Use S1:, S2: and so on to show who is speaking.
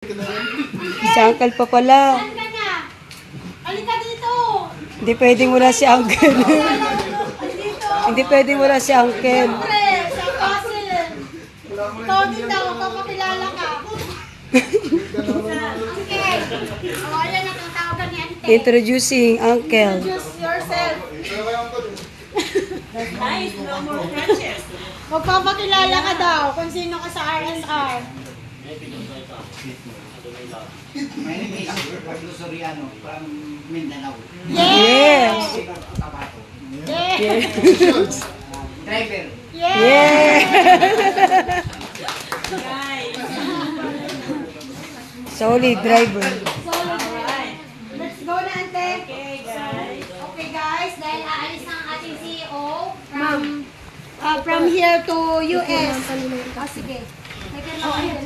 S1: Si Uncle pa pala.
S2: Saan ka na? Halika dito.
S1: Hindi pwedeng wala si Uncle.
S2: Dito.
S1: Hindi pwedeng wala si Uncle.
S2: Pre, sa cousin. Ikaw din daw, papakilala ka. Okay. O, ayan ang tawagan ni Ante.
S1: Introducing Uncle.
S2: Introduce yourself.
S3: Nice, no more crutches.
S2: Magpapakilala ka daw kung sino ka sa RSR.
S4: My name is Pablo Soriano from Mindanao.
S1: Yes.
S4: Tabato.
S2: Yeah.
S4: Driver.
S2: Yeah.
S1: Yeah.
S3: Guys.
S1: Solid driver.
S2: So, let's go na, Ante.
S3: Okay, guys.
S2: Okay, guys. Dahil aalis na ang ating CEO from here to US. Oh, sige. May kanong